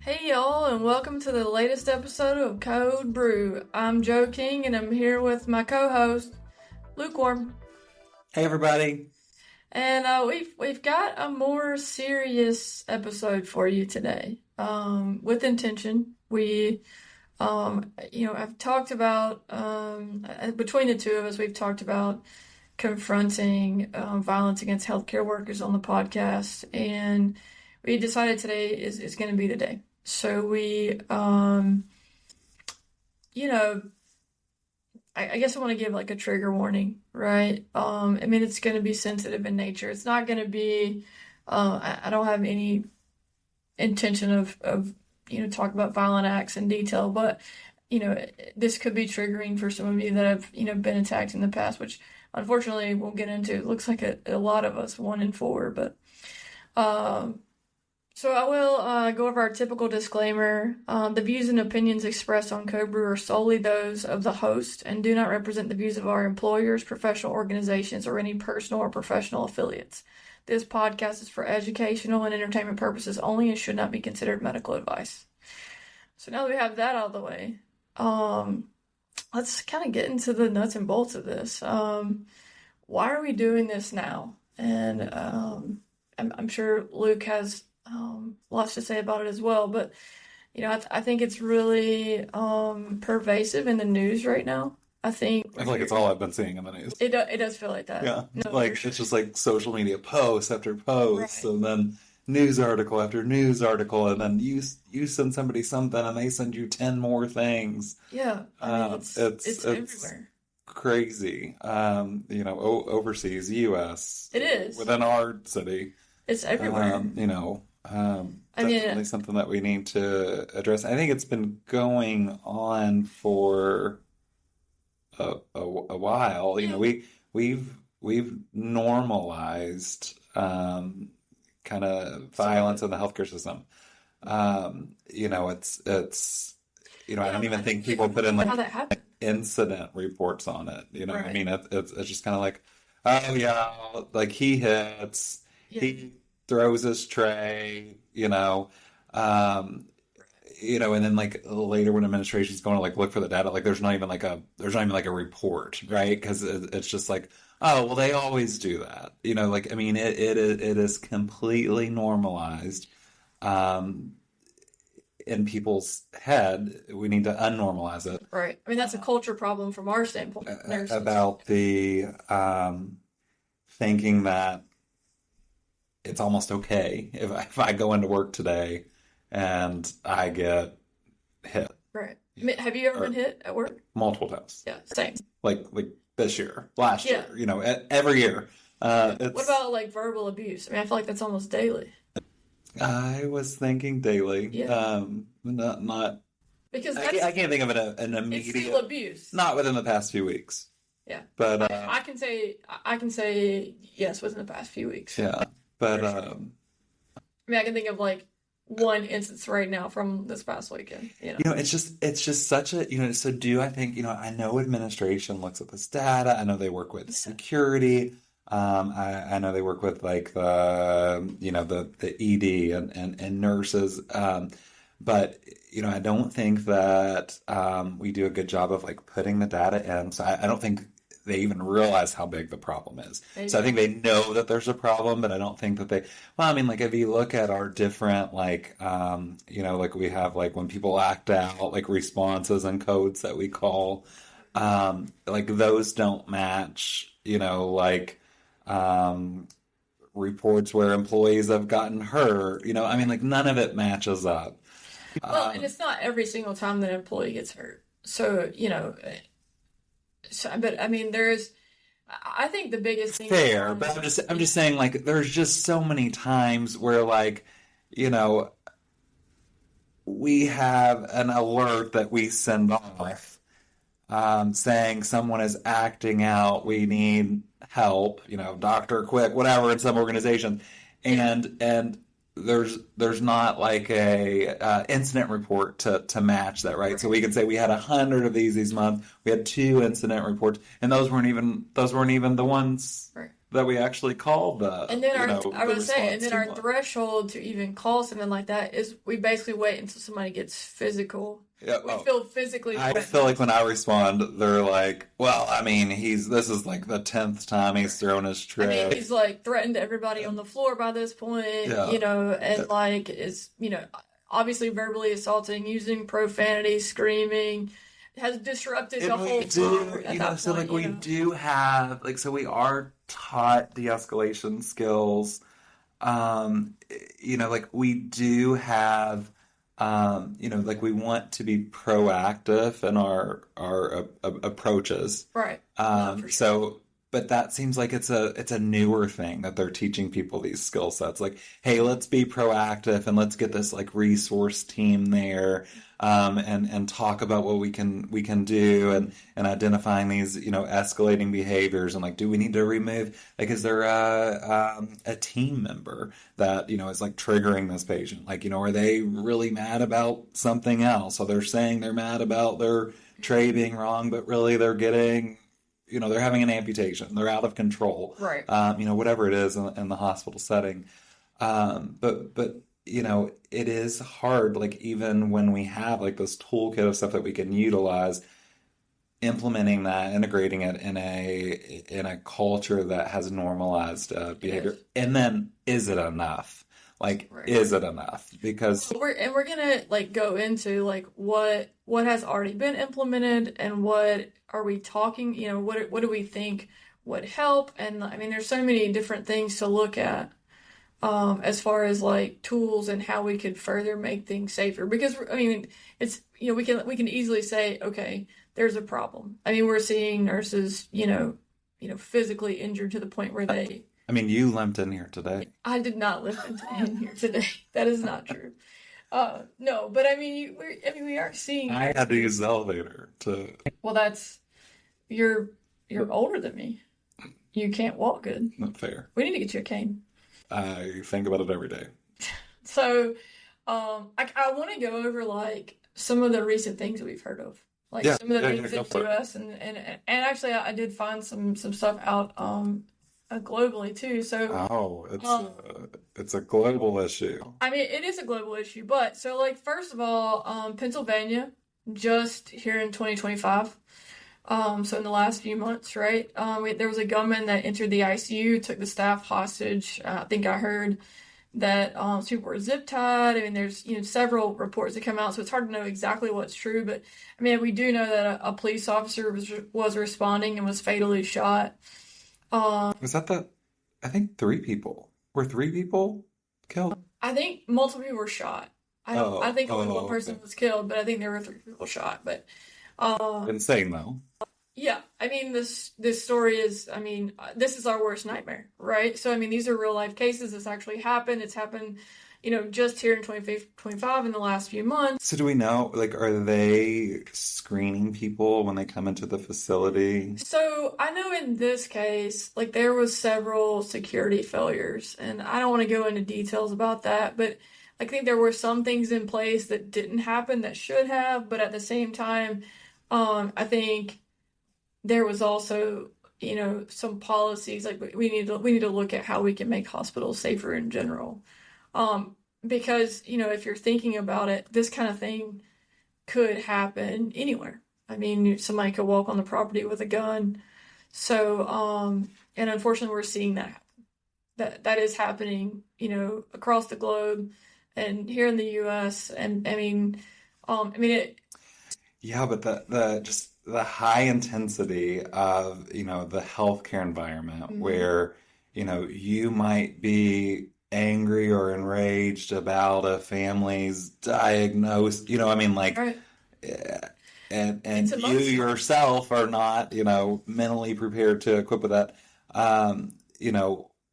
Hey y'all, and welcome to the latest episode of Code Brew. I'm Joe King, and I'm here with my co-host Lukewarm. Hey everybody. And we've got a more serious episode for you today. With intention, I've talked about between the two of us, we've talked about confronting violence against healthcare workers on the podcast, and we decided today is going to be the day. So I guess I want to give like a trigger warning, right? It's going to be sensitive in nature. It's not going to be, I don't have any intention of talk about violent acts in detail, but, this could be triggering for some of you that have, been attacked in the past, which unfortunately we'll get into. It looks like a lot of us, 1 in 4, but, so I will go over our typical disclaimer. The views and opinions expressed on Code Brew are solely those of the host and do not represent the views of our employers, professional organizations, or any personal or professional affiliates. This podcast is for educational and entertainment purposes only and should not be considered medical advice. So now that we have that out of the way, let's kind of get into the nuts and bolts of this. Why are we doing this now? And I'm sure Luke has lots to say about it as well, but I think it's really pervasive in the news right now. I feel like it's all I've been seeing in the news. It does feel like that. Yeah, no, like sure. It's just like social media post after post, Right. and then news article after news article, and then you send somebody something, and they send you 10 more things. Yeah, it's everywhere. Crazy. Overseas, U.S. It is within our city. It's everywhere. Definitely something that we need to address. I think it's been going on for a while. Yeah. We've normalized kind of violence in the healthcare system. It's I don't even think people put in how that happened. incident reports on it. Right. It's just kind of like, oh yeah, like he hits, Yeah. he throws his tray, and then like later when administration's going to like look for the data, like there's not even like a report, right? Because it's just like, oh well, they always do that, it is completely normalized in people's head. We need to unnormalize it. Right. That's a culture problem from our standpoint. About the thinking that it's almost okay if I go into work today and I get hit. Right. Have you ever been hit at work? Multiple times. Yeah, same. Like this year, last Yeah. year, every year. What about like verbal abuse? I feel like that's almost daily. I was thinking daily. Yeah. Not. Because I can't think of an it's immediate still abuse. Not within the past few weeks. Yeah. But I can say yes within the past few weeks. yeah. But I can think of like one instance right now from this past weekend. it's just such a so do I think I know administration looks at this data. I know they work with security. I know they work with like the ED and nurses. But I don't think that we do a good job of like putting the data in. So I don't think they even realize how big the problem is. So I think they know that there's a problem, but I don't think that they. Well, like if you look at our different like like we have like when people act out, like responses and codes that we call, like those don't match. Reports where employees have gotten hurt. Like none of it matches up. Well, and it's not every single time that an employee gets hurt. So, but there's, I think the biggest thing. Fair, but I'm just saying, like, there's just so many times where, like, we have an alert that we send off, saying someone is acting out, we need help, doctor, quick, whatever, in some organizations, and there's not like a incident report to match that, right? So we can say we had 100 of these month. We had 2 incident reports, and those weren't even the ones Right. that we actually call the, And then you our, know, I the was saying, and response then team our on. threshold to even call something like that is we basically wait until somebody gets physical. Yeah, We oh, feel physically I feel threatened. like when I respond, they're like, well, I mean, this is like the 10th time he's thrown his I mean, tray. he's like threatened everybody on the floor by this point, Yeah. and like is, obviously verbally assaulting, using profanity, screaming, has disrupted the And whole we do, floor at you know, that so point, like we do have, like, so we are taught de-escalation skills. Um, like we do have, like we want to be proactive in our approaches. Right. No, Um, for sure. so, but that seems like it's a newer thing that they're teaching people these skill sets. Like, hey, let's be proactive and let's get this like resource team there, and talk about what we can do and identifying these escalating behaviors and like, do we need to remove? Like, is there a team member that is like triggering this patient? Like, are they really mad about something else? So they're saying they're mad about their tray being wrong, but really they're having an amputation. They're out of control. Right. Whatever it is in the hospital setting. But it is hard. Like even when we have like this toolkit of stuff that we can utilize, implementing that, integrating it in a culture that has normalized behavior, Yes. and then is it enough? Like, Right. is it enough? Because We're gonna like go into like what has already been implemented and what are we talking, what do we think would help? And I mean, there's so many different things to look at, as far as like tools and how we could further make things safer. Because I mean, it's we can easily say, okay, there's a problem. I mean, we're seeing nurses, physically injured to the point where they. I mean, you limped in here today. I did not live in here today. That is not true. No, but I mean, we are seeing. I had to use the elevator to. Well, you're older than me. You can't walk good. Not fair. We need to get you a cane. I think about it every day. So, I want to go over like some of the recent things that we've heard of, like Yeah, some of the yeah, things go that for do it. us, and actually, I did find some stuff out globally too. So, Oh, um, it's a global issue. I mean, it is a global issue, but so like first of all, Pennsylvania just here in 2025. So in the last few months, right? There was a gunman that entered the ICU, took the staff hostage. I think I heard that some people were zip tied. I mean, there's several reports that come out, so it's hard to know exactly what's true. But I mean, we do know that a police officer was responding and was fatally shot. Was that the? I think three people. Were three people killed? I think multiple people were shot. I don't. I think only one person Okay. was killed, but I think there were three people shot. But Insane though. yeah, I mean this story is. I mean, this is our worst nightmare, right? So I mean, these are real life cases. This actually happened. It's happened, just here in 2025 in the last few months. So do we know? Like, are they screening people when they come into the facility? So I know in this case, like there was several security failures, and I don't want to go into details about that, but I think there were some things in place that didn't happen that should have, but at the same time, I think there was also, some policies like we need to look at how we can make hospitals safer in general. Because, if you're thinking about it, this kind of thing could happen anywhere. I mean, somebody could walk on the property with a gun. So, and unfortunately, we're seeing that happen. That is happening, across the globe and here in the U.S. And it. Yeah, but the just the high intensity of, the healthcare environment Mhm. where, you might be angry or enraged about a family's diagnosed, I mean, like, Right. eh, and It's you emotional. yourself are not, mentally prepared to equip with that.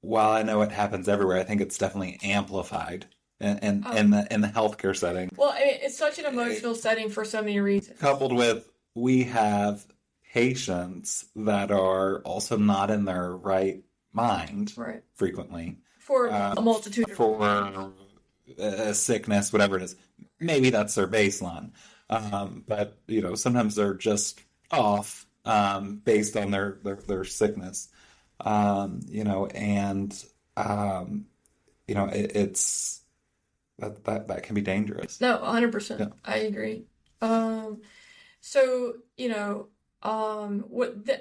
While I know it happens everywhere, I think it's definitely amplified in the healthcare setting. Well, it's such an emotional setting for so many reasons. Coupled with we have patients that are also not in their right mind Right. frequently For uh, a multitude of reasons. for sickness, whatever it is. Maybe that's their baseline. But sometimes they're just off based on their sickness. And it's that can be dangerous. No, Yeah. 100%. I agree. Um, so,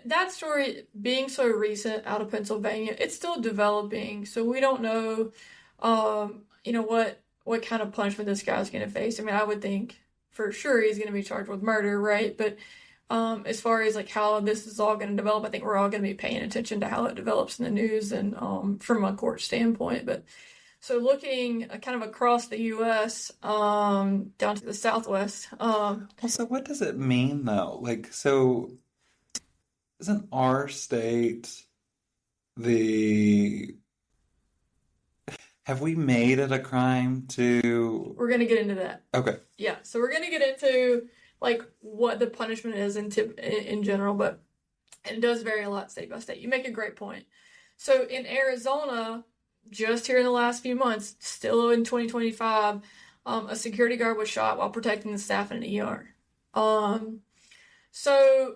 that story being so recent out of Pennsylvania, it's still developing. So we don't know, what kind of punishment this guy's going to face. I mean, I would think for sure he's going to be charged with murder, right? But as far as like how this is all going to develop, I think we're all going to be paying attention to how it develops in the news and from a court standpoint. But so looking kind of across the U.S. Down to the Southwest. Also, what does it mean though? Like, so isn't our state the have we made it a crime to? We're gonna get into that. Okay. Yeah, so we're gonna get into like what the punishment is in general, but it does vary a lot state by state. You make a great point. So in Arizona, just here in the last few months, still in 2025, a security guard was shot while protecting the staff in an ER. Um, so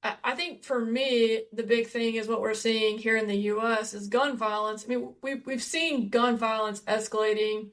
I think for me, the big thing is what we're seeing here in the U.S. is gun violence. I mean, we've seen gun violence escalating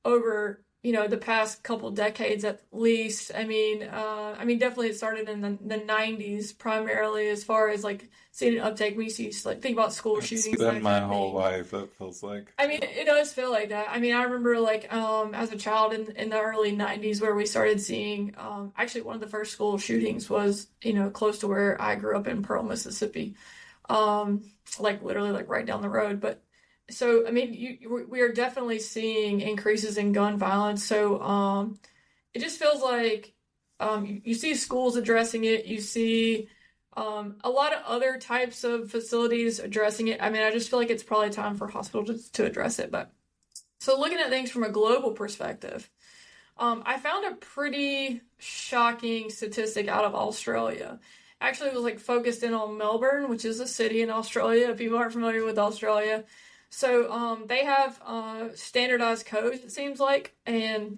over, the past couple decades at least. I mean, definitely it started in the 90s primarily as far as like seeing an uptake. We see like think about school It's shootings, been that my kind of whole thing. life, it feels like. I mean, it does feel like that. I mean, I remember like as a child in the early 90s where we started seeing actually one of the first school shootings was, close to where I grew up in Pearl, Mississippi. Like literally like right down the road. But so I mean, we are definitely seeing increases in gun violence. So it just feels like you see schools addressing it. You see a lot of other types of facilities addressing it. I mean, I just feel like it's probably time for hospitals to address it. But so looking at things from a global perspective, I found a pretty shocking statistic out of Australia. Actually, it was like focused in on Melbourne, which is a city in Australia. If people aren't familiar with Australia, so they have standardized codes, it seems like, and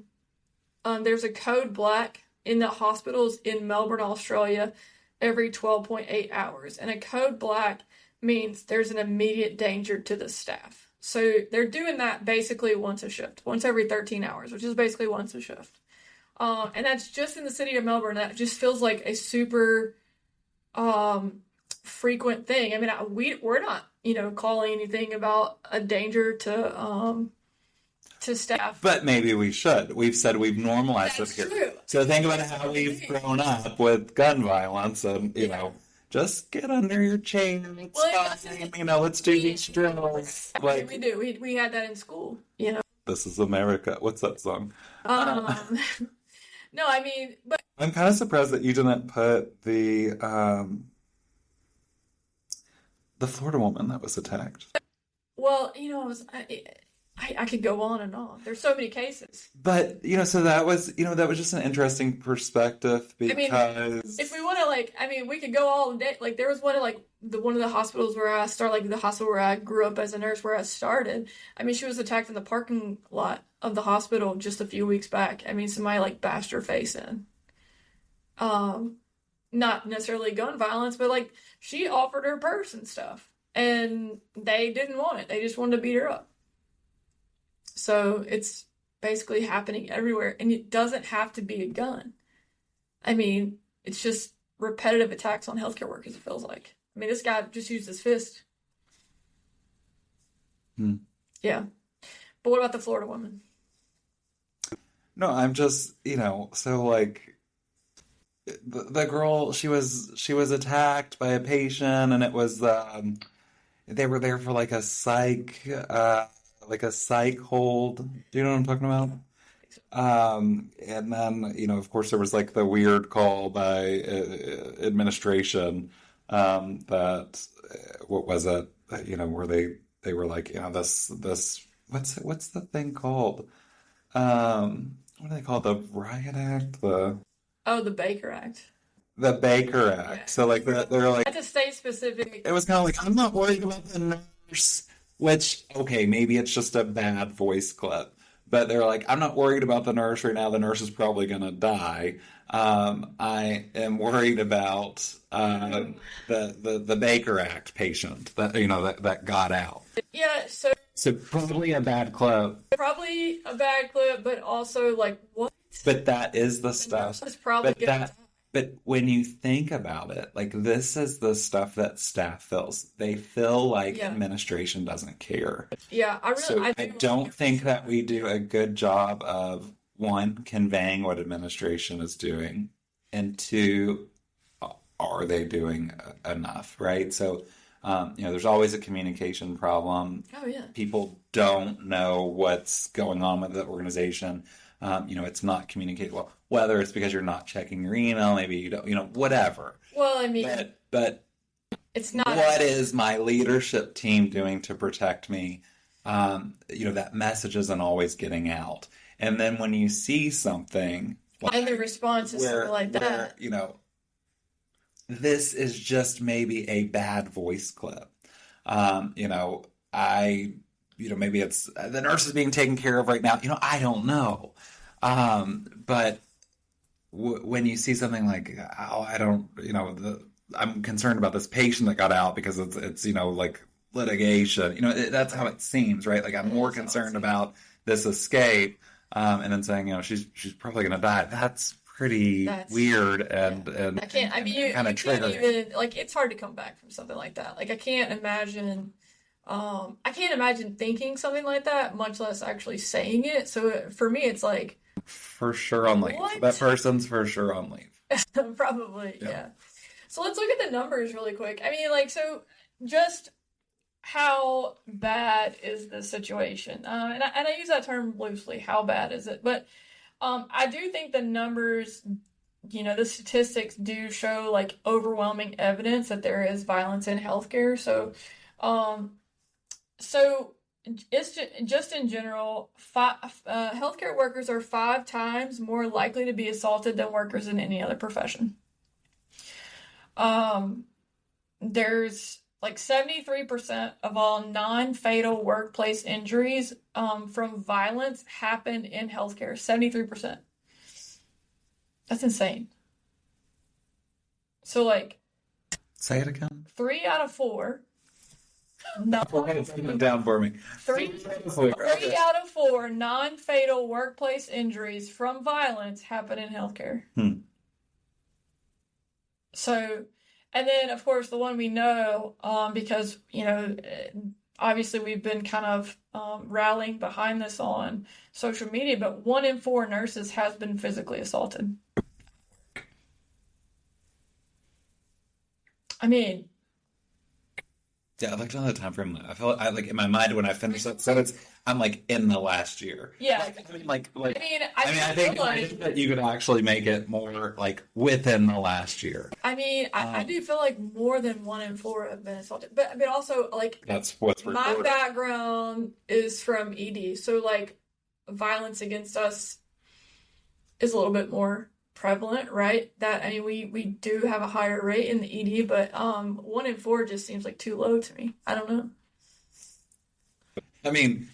there's a code black in the hospitals in Melbourne, Australia, every 12.8 hours. And a code black means there's an immediate danger to the staff. So they're doing that basically once a shift, once every 13 hours, which is basically once a shift. And that's just in the city of Melbourne. That just feels like a super frequent thing. I mean, we're not, calling anything about a danger to staff. But maybe we should. We've said we've normalized it That's here. true. So think about That's how what I we've mean. grown up with gun violence and, Yeah. just get under your chair. It's Well, it doesn't. fine. Let's do these drills. I mean, we do. We had that in school. This is America. What's that song? Uh, Um, no, I mean, but I'm kind of surprised that you didn't put the Florida woman that was attacked. well, I could go on and on. There's so many cases. But, so that was just an interesting perspective I mean, if because we want to, like, I mean, we could go all day. Like, there was one of like one of the hospitals where I started, like the hospital where I grew up as a nurse, where I started. I mean, she was attacked in the parking lot of the hospital just a few weeks back. I mean, somebody like bashed her face in. Um, Not necessarily gun violence, but like she offered her purse and stuff, and they didn't want it. They just wanted to beat her up. So it's basically happening everywhere, and it doesn't have to be a gun. I mean, it's just repetitive attacks on healthcare workers, it feels like. I mean, this guy just used his fist. Hmm. Yeah. But what about the Florida woman? No, I'm just, so like the girl, she was attacked by a patient, and it was they were there for like a psych hold. Do you know what I'm talking about? And then, of course, there was like the weird call by administration that what was it? Where they were like, this what's the thing called? What do they call it? The Riot Act, Oh, the Baker Act. the Baker Yeah. Act. So like they're like That's a state specific. it was kind of like I'm not worried about the nurse, which okay, maybe it's just a bad voice clip. but they're like, I'm not worried about the nurse right now. The nurse is probably going to die. I am worried about the Baker Act patient that that got out. Yeah, so So probably a bad clip. probably a bad clip, but also like what? But that is the The stuff. nurse is probably But gonna die. but when you think about it, like this is the stuff that staff feels. They feel like Yeah, administration doesn't care. yeah. So I I do don't think that we 100% do a good job of one, conveying what administration is doing, and two, are they doing enough, right? So, there's always a communication problem. Oh yeah. People don't know what's going on with the organization. It's not communicated well, whether it's because you're not checking your email, maybe you don't, whatever. Well, I mean, But it's not. what is my leadership team doing to protect me? That message isn't always getting out. And then when you see something And the like response is something like where that. this is just maybe a bad voice clip. I maybe it's the nurse is being taken care of right now. I don't know. But when you see something like, oh, I don't, I'm concerned about this patient that got out because it's like litigation. That's how it seems, right? Like I'm That more is how it concerned seems. about this escape, and then saying, she's probably going to die. That's pretty That's weird yeah. and I can't. I mean, kind you of can't triggering. even like. It's hard to come back from something like that. Like I can't imagine. I can't imagine thinking something like that, much less actually saying it. So for me, it's like, For sure on leave. That what? person's for sure on leave. Probably, Yeah. yeah. So let's look at the numbers really quick. I mean, like, so just how bad is the situation? And I use that term loosely. How bad is it? But I do think the numbers, the statistics do show like overwhelming evidence that there is violence in healthcare. Um, so it's just in general, healthcare workers are 5 times more likely to be assaulted than workers in any other profession. Um, there's like 73% of all non-fatal workplace injuries from violence happen in healthcare. 73%. That's insane. So like Say it again. 3 out of 4 Go ahead, put it down for me. Three, three out of 4 non-fatal workplace injuries from violence happen in healthcare. Hmm. So, and then of course the one we know, because obviously we've been kind of rallying behind this on social media, but 1 in 4 nurses has been physically assaulted. I mean, Yeah, I looked on the time frame. I feel like in my mind when I finish that sentence, I'm like in the last year. yeah. I think that you could actually make it more like within the last year. I do feel like more than 1 in 4 have been assaulted, but also like That's what's my reported. background is from ED, so like violence against us is a little bit more prevalent, right? We do have a higher rate in the ED, but 1 in 4 just seems like too low to me. I don't know. I mean,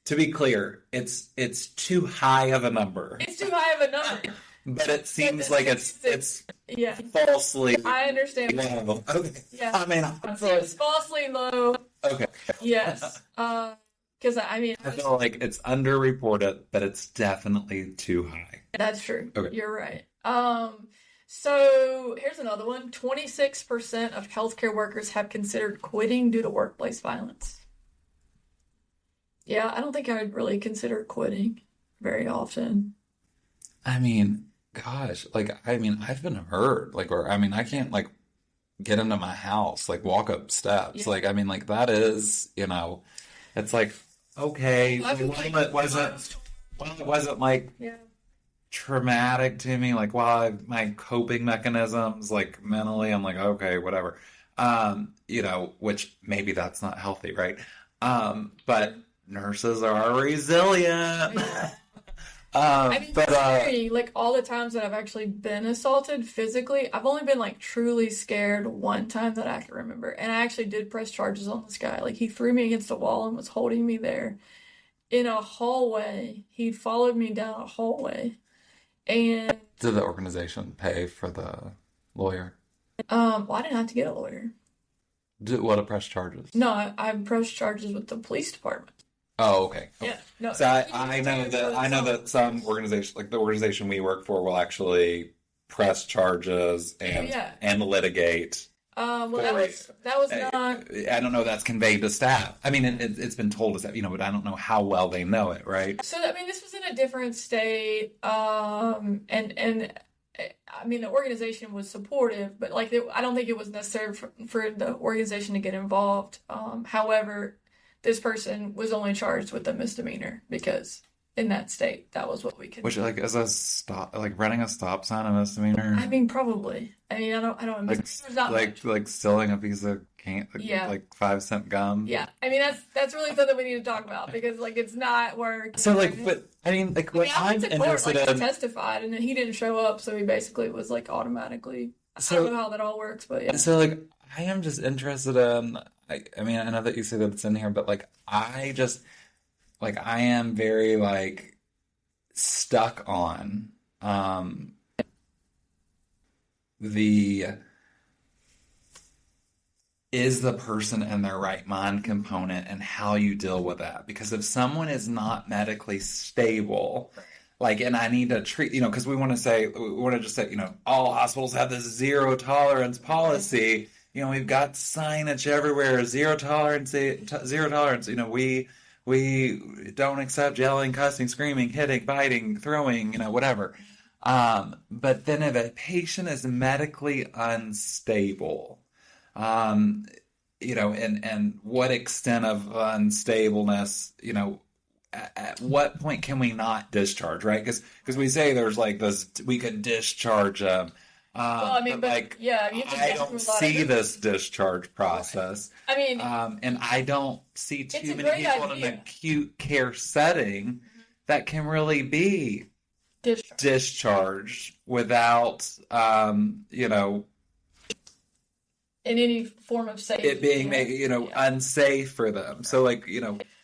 to be clear, it's too high of a number, It's too high of a number. but it But seems the like it's statistics, yeah, falsely I understand. low. Okay. Yeah, I mean, I feel it's falsely low. okay. Yes, because I mean, I feel like it's underreported, but it's definitely too high. that's true. Okay. You're right. So here's another one. 26% of healthcare workers have considered quitting due to workplace violence. Yeah, I don't think I would really consider quitting very often. I mean, gosh, I've been hurt, I can't get into my house, walk up steps, Yeah. that is, it's like, okay, I feel like it wasn't like yeah. traumatic to me, my coping mechanisms, mentally, I'm like, okay, whatever, which maybe that's not healthy, right? But nurses are resilient. I mean, But considering like all the times that I've actually been assaulted physically, I've only been like truly scared one time that I can remember. And I actually did press charges on this guy. Like he threw me against a wall and was holding me there. in a hallway. He followed me down a hallway, and Did the organization pay for the lawyer? well, I didn't have to get a lawyer. What to press charges? No, I pressed charges with the police department. Oh, okay. Yeah, no. So I know that some organization, like the organization we work for, will actually press charges and litigate. Well, that was not. I don't know if that's conveyed to staff. I mean, it's been told to staff, but I don't know how well they know it, right? So I mean, this was in a different state, and I mean, the organization was supportive, but like, I don't think it was necessary for the organization to get involved. However, this person was only charged with a misdemeanor because in that state, that was what we could. Which, like, is a stop, like running a stop sign a misdemeanor? I mean, probably. I mean, I don't. Like stealing a piece of Yeah. like 5-cent gum. Yeah, I mean, that's really something we need to talk about because like it's not where. So like, but I mean, like, what I I'm went to court, interested like, he in. testified, and then he didn't show up, so he basically was like automatically. I don't know how that all works, but yeah. So like, I am just interested in. I mean, I know that you say that it's in here, but like, I am very like stuck on the is the person in their right mind component and how you deal with that. Because if someone is not medically stable, like, and I need to treat, because we want to just say, all hospitals have this zero tolerance policy. We've got signage everywhere, zero tolerance, zero tolerance. We don't accept yelling, cussing, screaming, hitting, biting, throwing, whatever. But then if a patient is medically unstable, and what extent of unstableness, at what point can we not discharge, right? Because we say there's like this, we can discharge them. Well, I mean, but like, yeah, you have to I don't see this discharge process. I mean, and I don't see too many people in an acute care setting that can really be discharged without, in any form of safety. It being unsafe for them. So like,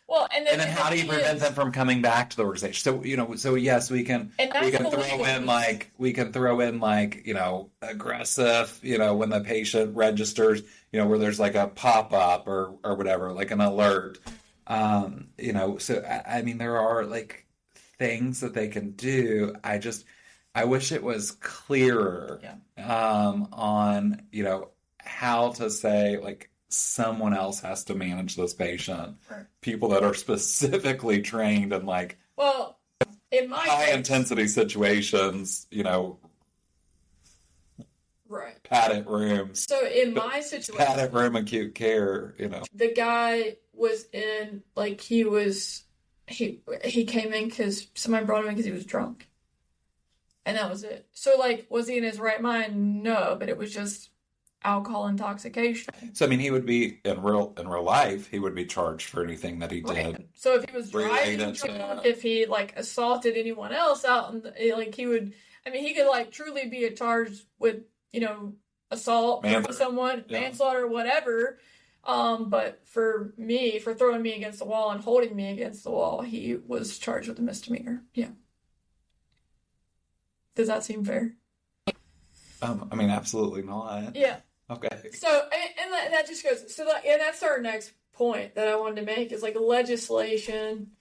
well, and then how do you prevent them from coming back to the organization? So yes, we can throw in aggressive, when the patient registers, where there's like a pop-up or whatever, like an alert. So I mean, there are like things that they can do. I wish it was clearer on, how to say, like, someone else has to manage this patient. Right. People that are specifically trained in, like, in my high intensity situations, right, padded rooms. So in my situation, padded room acute care, the guy was in, like, he came in because somebody brought him in because he was drunk. And that was it. So, like, was he in his right mind? No, but it was just alcohol intoxication. So, I mean, he would be, in real life, he would be charged for anything that he did. So, if he was driving drunk, if he, like, assaulted anyone else out, like, he could, like, truly be charged with, assault, someone, manslaughter, whatever. But for throwing me against the wall and holding me against the wall, he was charged with a misdemeanor. Yeah. Does that seem fair? I mean, absolutely not. Yeah. Okay. So, and that just goes, and that's our next point that I wanted to make is like legislation.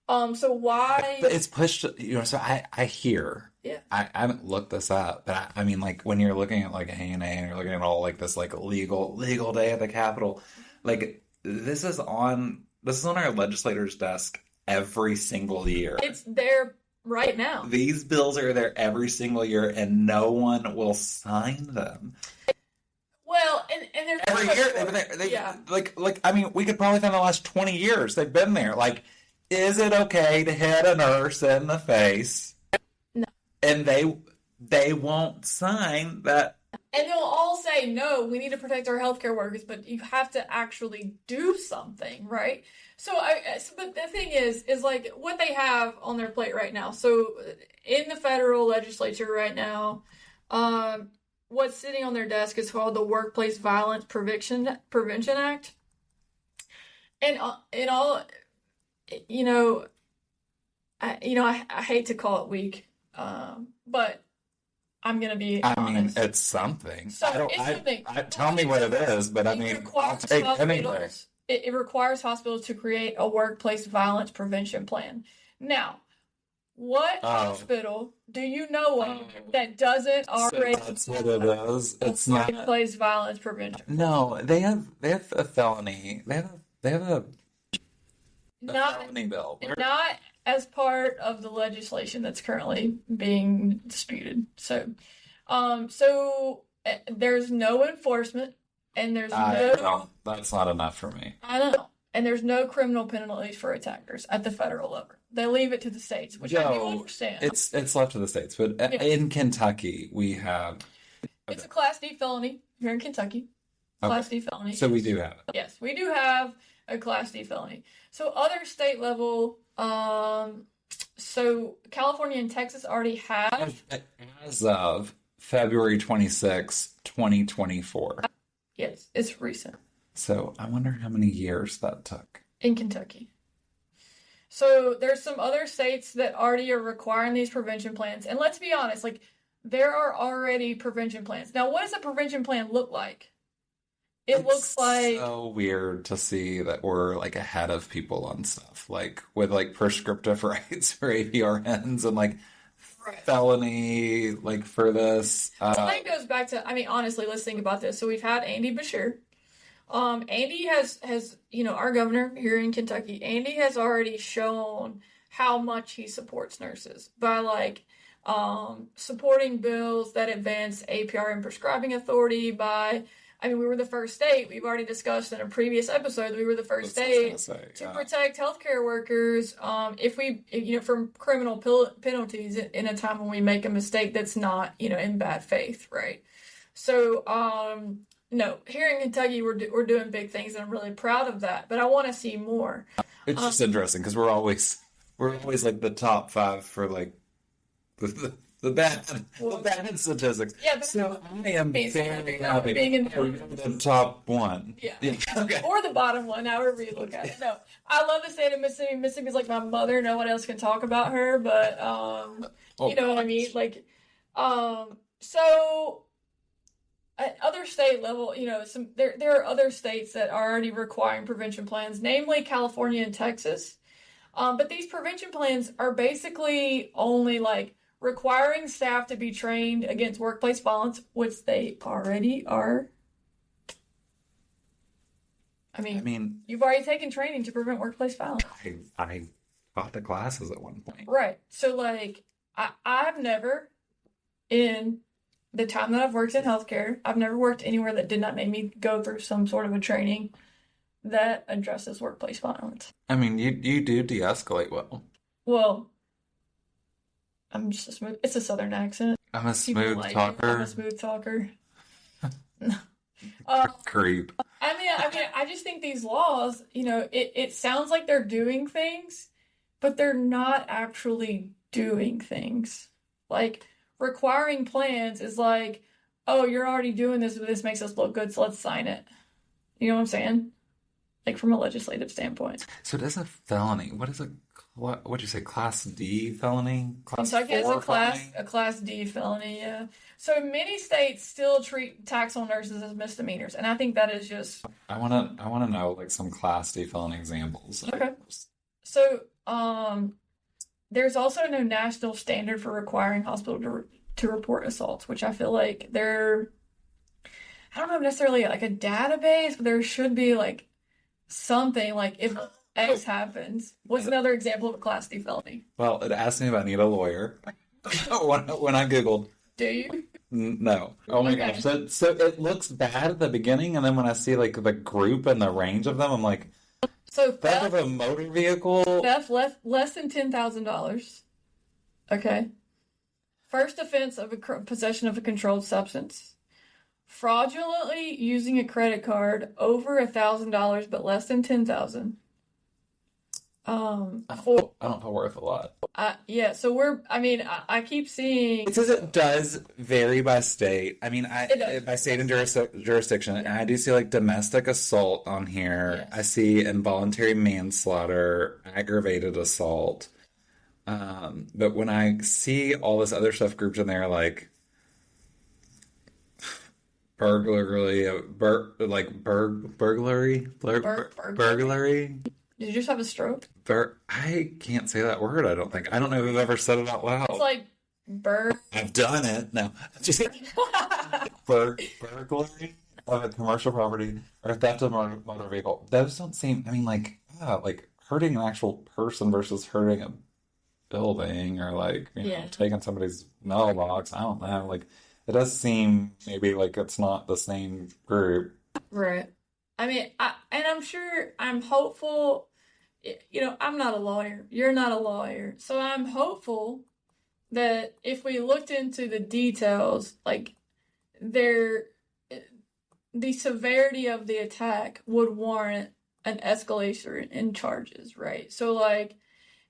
So why? But it's pushed, so I hear. Yeah. I haven't looked this up, but I mean, like, when you're looking at like ANA and you're looking at all like this, like legal day at the Capitol, like this is on our legislators' desk every single year. It's there right now. These bills are there every single year, and no one will sign them. Well, and there's every year they've been there. Yeah. Like I mean, we could probably find the last 20 years they've been there. Like, is it okay to hit a nurse in the face? No. And they won't sign that. And they'll all say, no, we need to protect our healthcare workers, but you have to actually do something, right? But the thing is like what they have on their plate right now. So in the federal legislature right now, what's sitting on their desk is called the Workplace Violence Prevention Act. And all, I hate to call it weak, but I'm gonna be I mean, honest. it's something. So it's something. Tell me what it is, but I It mean, I'll requires take anything. hospitals. It requires hospitals to create a workplace violence prevention plan. Now, what Oh, hospital do you know of that doesn't so already that's what it have is. a It's not. workplace violence prevention plan? No, they have a felony. They have a Not felony bill. not as part of the legislation that's currently being disputed. There's no enforcement, and there's no, That's not enough for me. I know, and there's no criminal penalties for attackers at the federal level. They leave it to the states, which I do Joe, understand. it's left to the states, but Yeah. in Kentucky we have. It's Okay. a Class D felony here in Kentucky. Class D felony. So we do have it. Yes, we do have a Class D felony. So other state level, so California and Texas already have. As of February 26, 2024. Yes, it's recent So I wonder how many years that took. in Kentucky. So there's some other states that already are requiring these prevention plans. And let's be honest, like there are already prevention plans. Now, what does a prevention plan look like? It looks like so weird to see that we're like ahead of people on stuff, like with like prescriptive rights for APRNs and like right. felony, like for this. So that goes back to, I mean, honestly, let's think about this. So we've had Andy Beshear. Andy has, our governor here in Kentucky, Andy has already shown how much he supports nurses by like supporting bills that advance APR and prescribing authority we were the first state. We've already discussed in a previous episode, we were the first state to protect healthcare workers from criminal penalties in a time when we make a mistake that's not, in bad faith, right? So, no, here in Kentucky, we're doing big things, and I'm really proud of that. But I want to see more. It's just interesting because we're always like the top 5 for like the bad statistics. Yeah, so I am very happy being in the top 1. Yeah. Okay. Or the bottom one, however you look at it. No, I love the state of Mississippi. Mississippi's like my mother. No one else can talk about her, but you know what I mean. Like, so. At other state level, there are other states that are already requiring prevention plans, namely California and Texas. But these prevention plans are basically only like requiring staff to be trained against workplace violence, which they already are. I mean, you've already taken training to prevent workplace violence. I taught the classes at one point. Right. So like, I've never in the time that I've worked in healthcare, I've never worked anywhere that did not make me go through some sort of a training that addresses workplace violence. I mean, you do de-escalate well. Well, I'm just it's a Southern accent. I'm a smooth talker. I'm a smooth talker. Creep. I just think these laws, it sounds like they're doing things, but they're not actually doing things. Like, requiring plans is like, oh, you're already doing this, but this makes us look good, so let's sign it. You know what I'm saying? Like from a legislative standpoint. So it is a felony. What is what'd you say, Class D felony? Kentucky has a Class D felony, yeah. So many states still treat attacks on nurses as misdemeanors, and I think that is just... I wanna know like some Class D felony examples. Okay. So, there's also no national standard for requiring hospital to report assaults, which I feel like I don't know necessarily like a database, but there should be like something like if X happens. What's another example of a Class D felony? Well, it asked me if I need a lawyer when I Googled. Do you? No. Oh my gosh. So it looks bad at the beginning, and then when I see like the group and the range of them, I'm like, so theft of a motor vehicle. Theft less than $10,000. Okay. First offense of possession of a controlled substance. Fraudulently using a credit card over $1,000 but less than $10,000. I don't feel worth a lot. Yeah, so I keep seeing... It says it does vary by state. I mean, by state and jurisdiction, and I do see like domestic assault on here. Yes. I see involuntary manslaughter, aggravated assault. But when I see all this other stuff grouped in there, like Burglary? burglary. Did you just have a stroke? I can't say that word, I don't think. I don't know if I've ever said it out It's loud. like bur. I've done it. No, just burglary of a commercial property or theft of a motor vehicle. Those don't seem, I mean, like hurting an actual person versus hurting a building or like, Yeah, taking somebody's mailbox. I don't know. Like, it does seem maybe like it's not the same group. right. I mean, and I'm sure, I'm hopeful. I'm not a lawyer. You're not a lawyer. So I'm hopeful that if we looked into the details, like there, the severity of the attack would warrant an escalation in charges, right? So like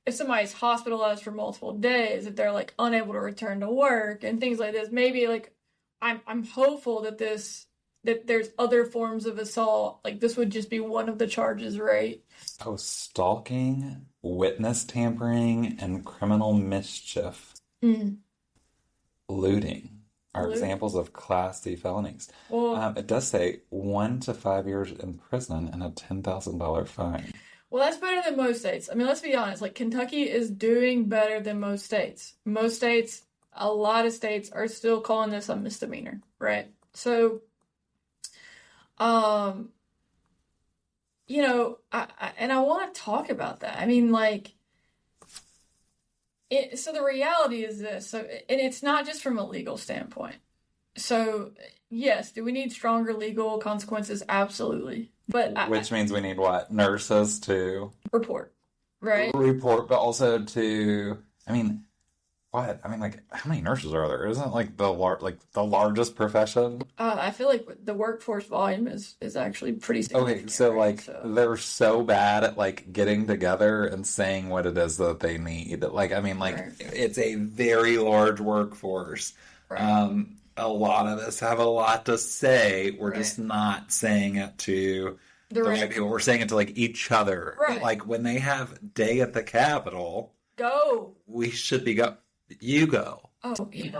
if somebody's hospitalized for multiple days, if they're like unable to return to work and things like this, maybe like I'm hopeful that there's other forms of assault. Like this would just be one of the charges, right? Oh, stalking, witness tampering, and criminal mischief, Mm. looting are Looting. examples of Class C felonies. Well, It does say 1 to 5 years in prison and a $10,000 fine. well, that's better than most states. I mean, let's be honest. Like Kentucky is doing better than most states. Most states, a lot of states are still calling this a misdemeanor, right? So, um, and I want to talk about that. I mean, like, so the reality is this. So, and it's not just from a legal standpoint. So, yes, do we need stronger legal consequences? Absolutely. But Which means we need what? Nurses to report, right? report, but also to, I mean, what? I mean, like, how many nurses are there? Isn't it like the largest profession? I feel like the workforce volume is actually pretty Okay, significant, so right? like So, they're so bad at like getting together and saying what it is that they need. Like, I mean, like right, it's a very large workforce. right, A lot of us have a lot to say. We're right. just not saying it to The the right, right people. We're saying it to like each other. right. Like when they have day at the Capitol, Go. we should be go. You go. Oh, okay.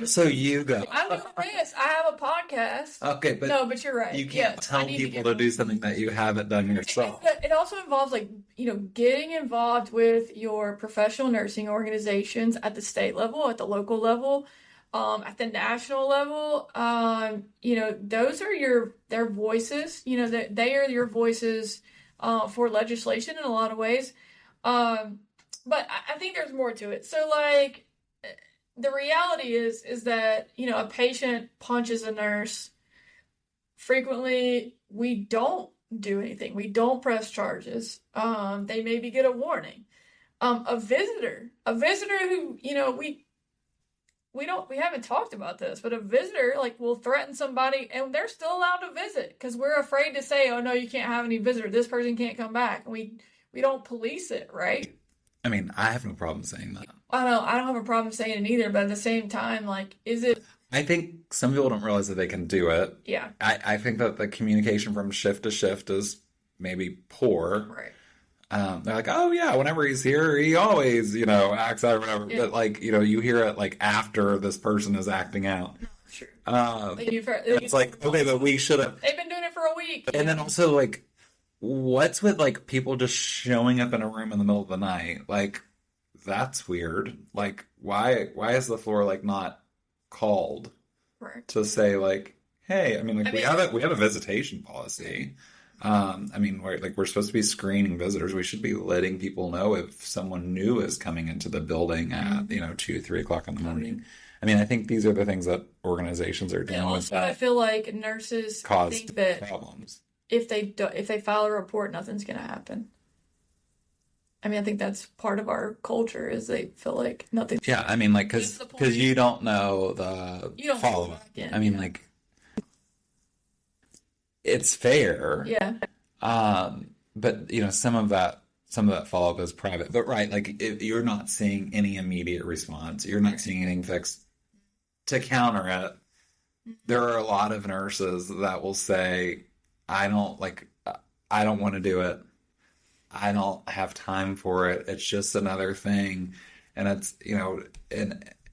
So you go. I'm doing this. I have a podcast. Okay, but No, but you're right. you Yeah, can't I tell need to people get to do more. something that you haven't done yourself. It also involves like, getting involved with your professional nursing organizations at the state level, at the local level, at the national level. Those are their voices. They are your voices for legislation in a lot of ways. But I think there's more to it. So like the reality is that, a patient punches a nurse. Frequently, we don't do anything. We don't press charges. They maybe get a warning. A visitor who, we haven't talked about this, but a visitor like will threaten somebody and they're still allowed to visit because we're afraid to say, oh no, you can't have any visitor. This person can't come back. And we don't police it, right? I mean, I have no problem saying that. I don't have a problem saying it either, but at the same time, like, is it? I think some people don't realize that they can do it. Yeah, I think that the communication from shift to shift is maybe poor. right. They're like, oh yeah, whenever he's here, he always, acts out or whatever. Yeah, But like, you hear it like after this person is acting out. sure. Um, Like you've heard, it's like, okay, but we should have. they've been doing it for a week. And then also like, what's with like people just showing up in a room in the middle of the night? Like, that's weird. Like, why is the floor like not called Right. to say like, hey, I mean, I like mean, we have a visitation policy. I mean, we're supposed to be screening visitors. We should be letting people know if someone new is coming into the building at, 2, 3 o'clock in the morning. I mean, I think these are the things that organizations are and doing with also I that feel like nurses caused think that problems. if they file a report, nothing's gonna happen. I mean, I think that's part of our culture is they feel like nothing. Yeah, I mean, like, It's the because point. you don't know the You don't follow up. back in. I mean, Yeah. like, it's fair. Yeah. But some of that follow up is private. But right, like if you're not seeing any immediate response, you're not seeing anything fixed to counter it. There are a lot of nurses that will say, I don't want to do it. I don't have time for it. It's just another thing. And it's,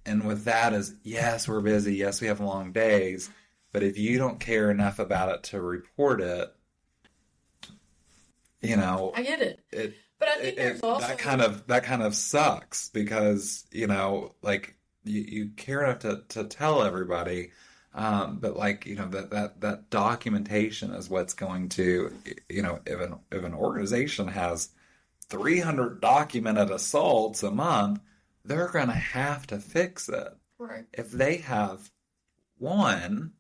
and with that is, yes, we're busy. Yes, we have long days. But if you don't care enough about it to report it, I get it. it, But I think there's also, that kind of sucks because, like you care enough to tell everybody. But like, that documentation is what's going to, if an organization has 300 documented assaults a month, they're going to have to fix it. right. If they have one,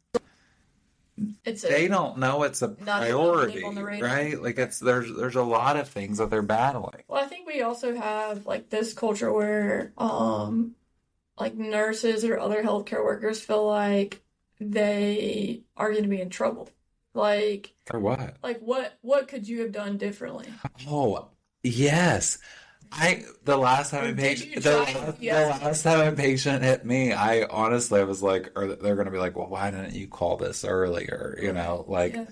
It's they don't know it's a not even a blip priority, on the radar. right? Like there's a lot of things that they're battling. Well, I think we also have like this culture where like nurses or other healthcare workers feel like they are going to be in trouble. Like For what? what could you have done differently? Oh, yes. The last time Or a did you patient try? the Yeah. last time a patient hit me, I honestly was like, or they're gonna be like, well, why didn't you call this earlier? Like Yeah.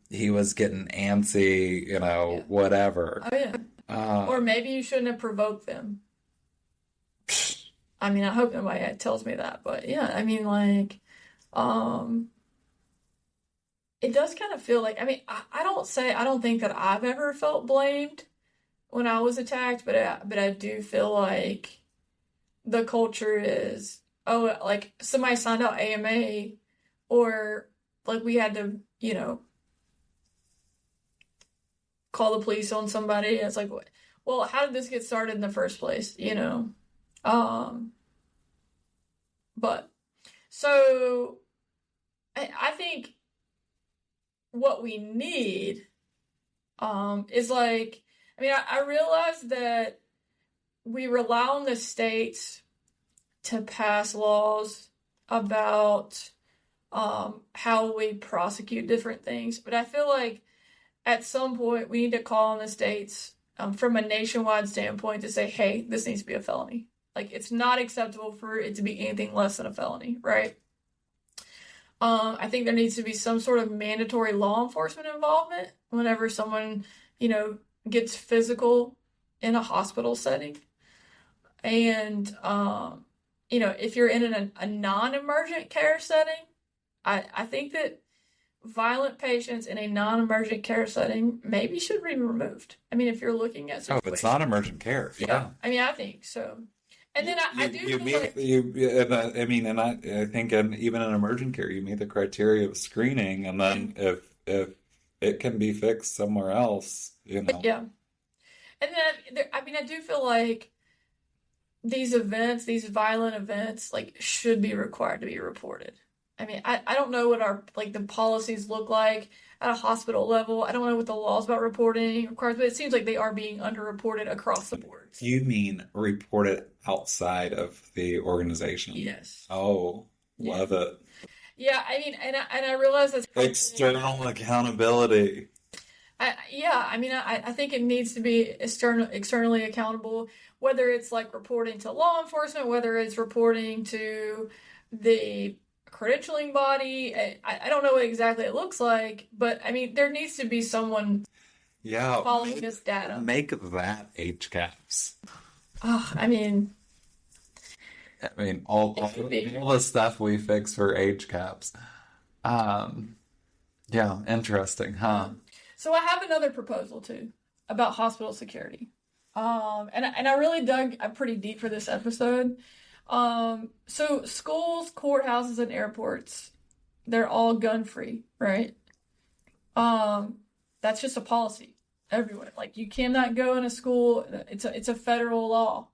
he was getting antsy, Yeah. whatever. Oh yeah. Uh, Or maybe you shouldn't have provoked them. I mean, I hope nobody tells me that, but yeah, I mean like um it does kind of feel like, I mean, I don't think that I've ever felt blamed when I was attacked, but I do feel like the culture is, oh, like somebody signed out AMA, or like we had to, call the police on somebody. It's like, well, how did this get started in the first place? Um, but so I think what we need is like, I mean, I realize that we rely on the states to pass laws about how we prosecute different things, but I feel like at some point we need to call on the states from a nationwide standpoint to say, hey, this needs to be a felony. Like, it's not acceptable for it to be anything less than a felony, right? I think there needs to be some sort of mandatory law enforcement involvement whenever someone, gets physical in a hospital setting. And, if you're in a non-emergent care setting, I think that violent patients in a non-emergent care setting maybe should be removed. I mean, if you're looking at oh, it's situations. not emergent care. Yeah. I mean, I think so. And then I do You feel meet like, I mean, and I think even in emergent care, you meet the criteria of screening, and then if it can be fixed somewhere else, yeah. And then, I mean, I do feel like these events, these violent events, like should be required to be reported. I mean, I don't know what the policies look like at a hospital level. I don't know what the laws about reporting requires, but it seems like they are being underreported across the board. You mean reported outside of the organization? Yes. Oh, Yeah. love it. Yeah, I mean, and I realize that's External accountability. I mean, I think it needs to be externally accountable, whether it's like reporting to law enforcement, whether it's reporting to the credentialing body. I don't know what exactly it looks like, but I mean, there needs to be someone Yeah, following this data. make that HCAPS. I mean, All it could be. the stuff we fix for HCAPS. Yeah, interesting, huh? So I have another proposal too about hospital security. And I really dug pretty deep for this episode. So schools, courthouses, and airports, they're all gun free, right? That's just a policy everywhere. Like you cannot go in a school. It's a federal law.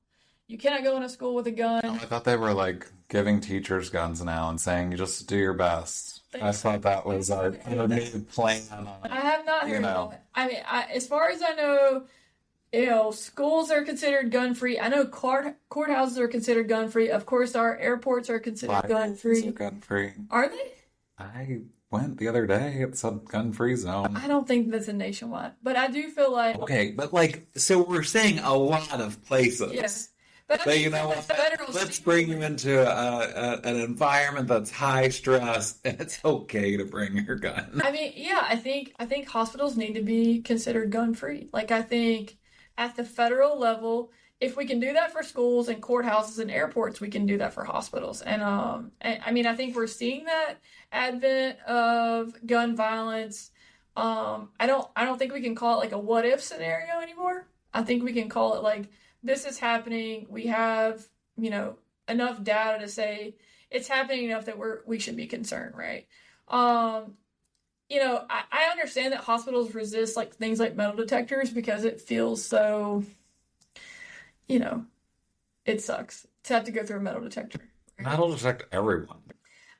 You cannot go in a school with a gun. I thought they were like giving teachers guns now and saying, just do your best. I thought that was our new plan on it. I have not heard know. that. I mean, as far as I know, schools are considered gun free. I know courthouses are considered gun free. Of course, our airports are considered gun free. Gun free. Are they? I went the other day. It's a gun free zone. I don't think that's a nationwide, but I do feel like Okay, but so we're saying a lot of places. yeah. But I But think you know from a what? federal Let's bring you into an environment that's high stress, and it's okay to bring your gun. I mean, yeah, I think hospitals need to be considered gun free. Like I think at the federal level, if we can do that for schools and courthouses and airports, we can do that for hospitals. And I mean, I think we're seeing that advent of gun violence. I don't think we can call it like a what if scenario anymore. I think we can call it like this is happening. We have, enough data to say it's happening enough that we should be concerned, right? Um, I understand that hospitals resist like things like metal detectors because it feels so, you know, it sucks to have to go through a metal detector. Right? That'll detect everyone.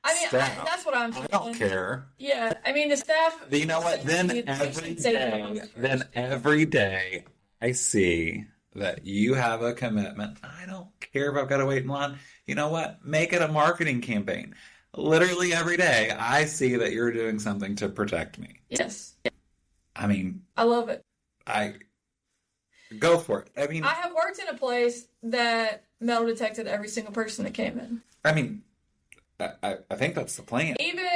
I mean, Staff. that's what I'm I saying. don't care. Yeah, I mean the staff. You know what? Then every day, I see that you have a commitment. I don't care if I've got to wait in line. You know what? Make it a marketing campaign. Literally every day, I see that you're doing something to protect me. Yes, I mean, I love it. I go for it. I mean, I have worked in a place that metal detected every single person that came in. I mean, I think that's the plan. Even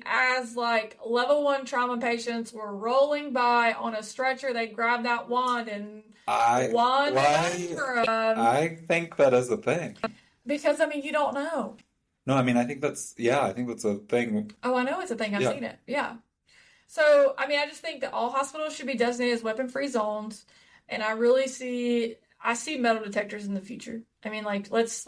as like level 1 trauma patients were rolling by on a stretcher, they grabbed that wand and wand I think that is a thing. because you don't know. No, I mean, I think that's a thing. Oh, I know it's a thing. I've Yeah. seen it. Yeah. So, I just think that all hospitals should be designated as weapon-free zones, and I see metal detectors in the future. Like let's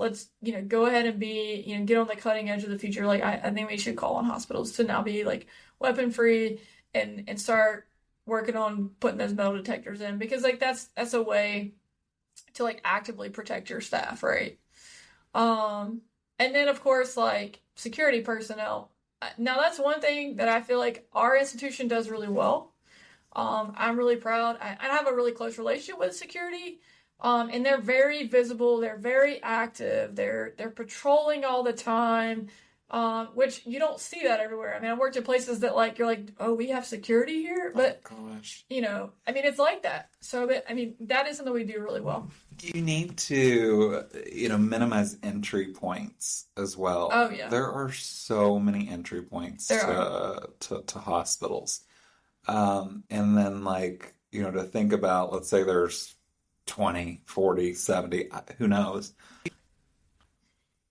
go ahead and be get on the cutting edge of the future. Like I think we should call on hospitals to now be like weapon-free and start working on putting those metal detectors in because like that's a way to like actively protect your staff, right? And then of course like security personnel. Now that's one thing that I feel like our institution does really well. I'm really proud. I have a really close relationship with security. And they're very visible. They're very active. They're patrolling all the time, which you don't see that everywhere. I worked in places that like you're like, oh, we have security here, but Oh gosh. it's like that. So, but that is something we do really well. You need to, minimize entry points as well. Oh yeah, There are so many entry points there to hospitals. And then like, to think about, let's say there's 20, 40, 70, who knows?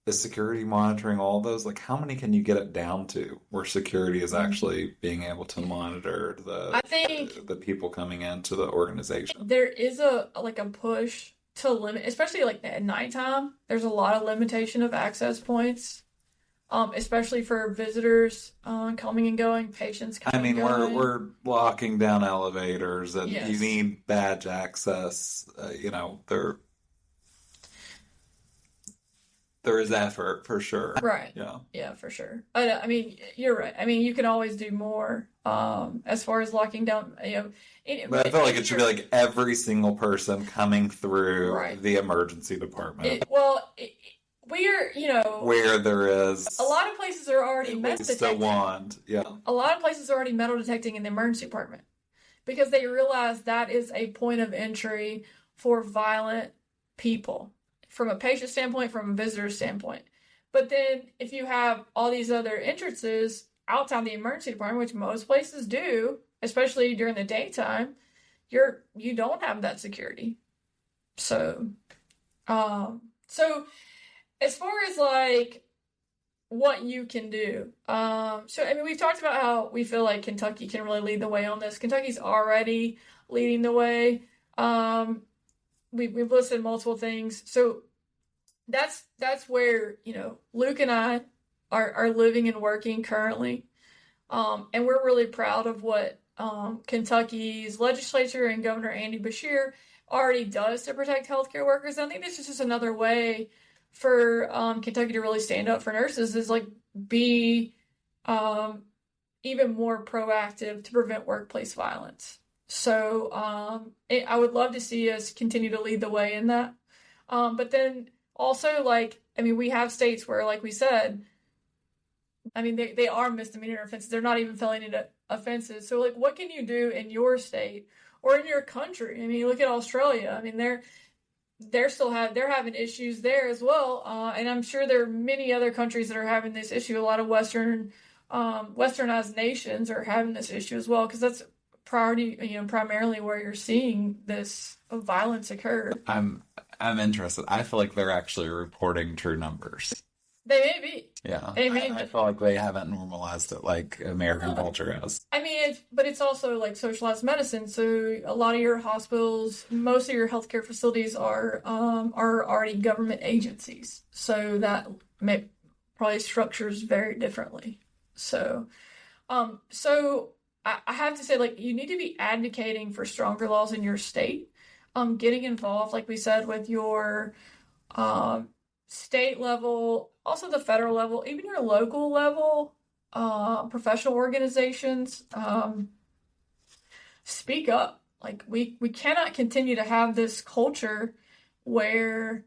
Is security monitoring all those? Like, how many can you get it down to where security is actually being able to monitor I think the people coming into the organization? there is a push to limit, especially like at nighttime. There's a lot of limitation of access points. Especially for visitors coming and going, patients coming and going. We're locking down elevators, and Yes. you need badge access. There is effort for sure. Right. Yeah. Yeah, for sure. You're right. You can always do more as far as locking down. But I feel like it should be like every single person coming through Right. the emergency department where where there is a lot of places are already at metal least a detecting. wand. Yeah. A lot of places are already metal detecting in the emergency department because they realize that is a point of entry for violent people from a patient standpoint, from a visitor standpoint. But then if you have all these other entrances outside the emergency department, which most places do, especially during the daytime, you don't have that security. So, so as far as like what you can do, we've talked about how we feel like Kentucky can really lead the way on this. Kentucky's already leading the way. We've listed multiple things. So that's where, Luke and I are living and working currently. And we're really proud of what Kentucky's legislature and Governor Andy Beshear already does to protect healthcare workers. And I think this is just another way for Kentucky to really stand up for nurses is like be even more proactive to prevent workplace violence. So I would love to see us continue to lead the way in that. But then also, we have states where, like we said, they are misdemeanor offenses. They're not even felony offenses. So, like, what can you do in your state or in your country? Look at Australia. They're having issues there as well. And I'm sure there are many other countries that are having this issue. A lot of westernized nations are having this issue as well because that's primarily where you're seeing this violence occur. I'm interested. I feel like they're actually reporting true numbers. They may be. Yeah. They may I be. feel like they haven't normalized it like American culture has. I mean, it's also like socialized medicine. So a lot of your hospitals, most of your healthcare facilities are already government agencies. So that probably structures very differently. So, I have to say, like, you need to be advocating for stronger laws in your state. Getting involved, like we said, with your state level, also the federal level, even your local level, professional organizations, speak up. Like we cannot continue to have this culture where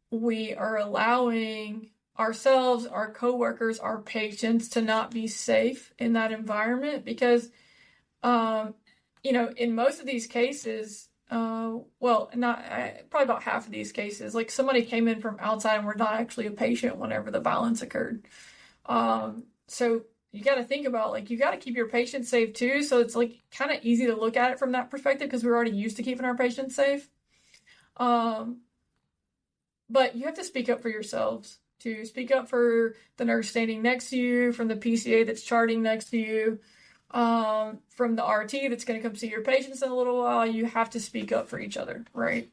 we are allowing ourselves, our coworkers, our patients to not be safe in that environment because, in most of these cases, well, not probably about half of these cases, like somebody came in from outside and were not actually a patient whenever the violence occurred. So you got to think about, like, you got to keep your patients safe too. So it's like kind of easy to look at it from that perspective because we're already used to keeping our patients safe. But you have to speak up for yourselves, to speak up for the nurse standing next to you, from the PCA that's charting next to you, from the RT that's going to come see your patients in a little while. You have to speak up for each other, right?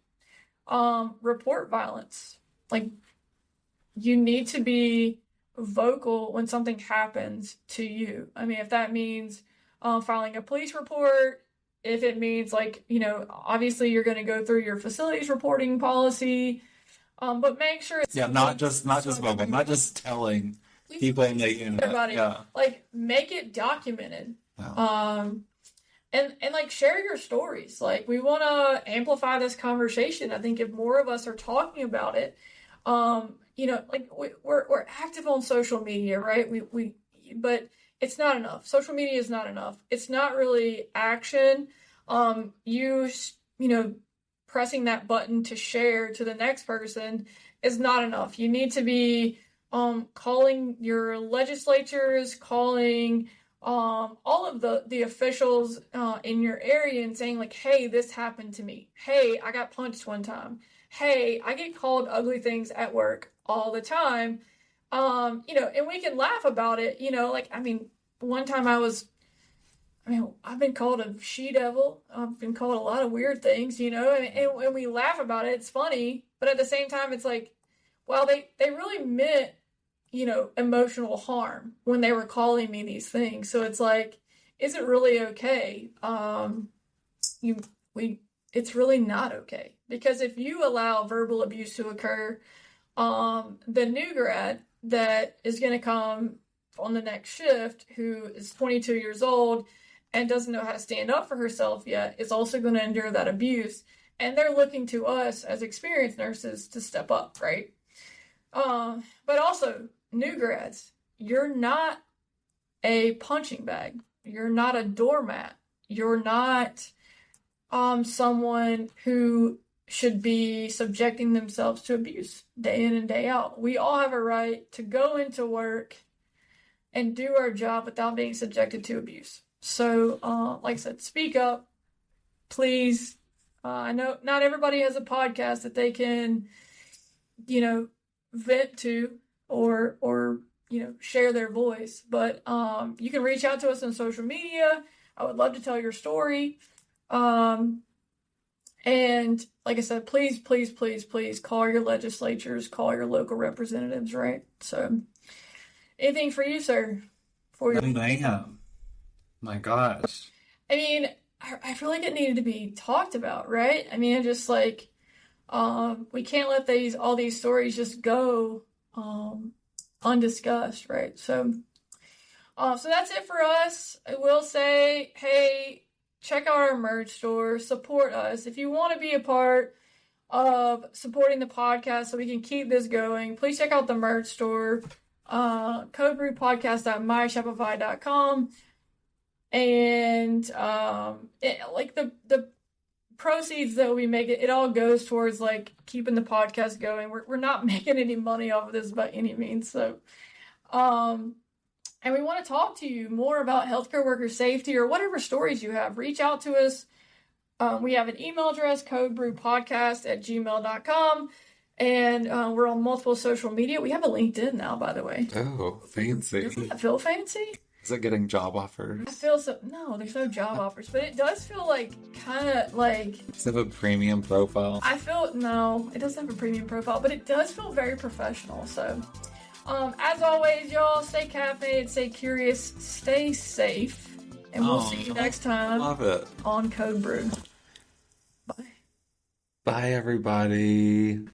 Report violence. Like, you need to be vocal when something happens to you. I mean, if that means filing a police report, if it means, like, obviously you're going to go through your facilities reporting policy, but make sure it's not just vocal, not just telling people that everybody. Yeah. Like, make it documented. Yeah. And like, share your stories. Like, we want to amplify this conversation. I think if more of us are talking about it, like, we're active on social media, right? But it's not enough. Social media is not enough. It's not really action. Pressing that button to share to the next person is not enough. You need to be calling your legislatures, calling all of the officials in your area and saying, like, hey, this happened to me. Hey, I got punched one time. Hey, I get called ugly things at work all the time. And we can laugh about it, like, I mean, one time I've been called a she-devil. I've been called a lot of weird things, and we laugh about it. It's funny, but at the same time, it's like, well, they really meant, emotional harm when they were calling me these things. So it's like, is it really okay? It's really not okay, because if you allow verbal abuse to occur, the new grad that is going to come on the next shift, who is 22 years old and doesn't know how to stand up for herself yet, is also going to endure that abuse. And they're looking to us as experienced nurses to step up, right? But also, new grads, you're not a punching bag. You're not a doormat. You're not someone who should be subjecting themselves to abuse day in and day out. We all have a right to go into work and do our job without being subjected to abuse. So, like I said, speak up, please. I know not everybody has a podcast that they can, vent to or share their voice, but you can reach out to us on social media. I would love to tell your story. And like I said, please, please, please, please call your legislatures, call your local representatives, right? So, anything for you, sir? My gosh. I mean, I feel like it needed to be talked about, right? I mean, just like, we can't let all these stories just go undiscussed, right? So that's it for us. I will say, hey, check out our merch store, support us. If you want to be a part of supporting the podcast so we can keep this going, please check out the merch store, codebrewpodcast.myshopify.com. And the proceeds that we make, it all goes towards like keeping the podcast going. We're not making any money off of this by any means. So And we want to talk to you more about healthcare worker safety or whatever stories you have. Reach out to us. We have an email address, codebrewpodcast@gmail.com. And we're on multiple social media. We have a LinkedIn now, by the way. Oh, fancy. Doesn't that feel fancy? Is it getting job offers? I feel so. No, there's no job offers, but it does feel like kind of like. Does it have a premium profile? I feel no, it doesn't have a premium profile, but it does feel very professional. So, as always, y'all, stay caffeinated, stay curious, stay safe, and we'll see you next time. Love it. On Code Brew. Bye. Bye, everybody.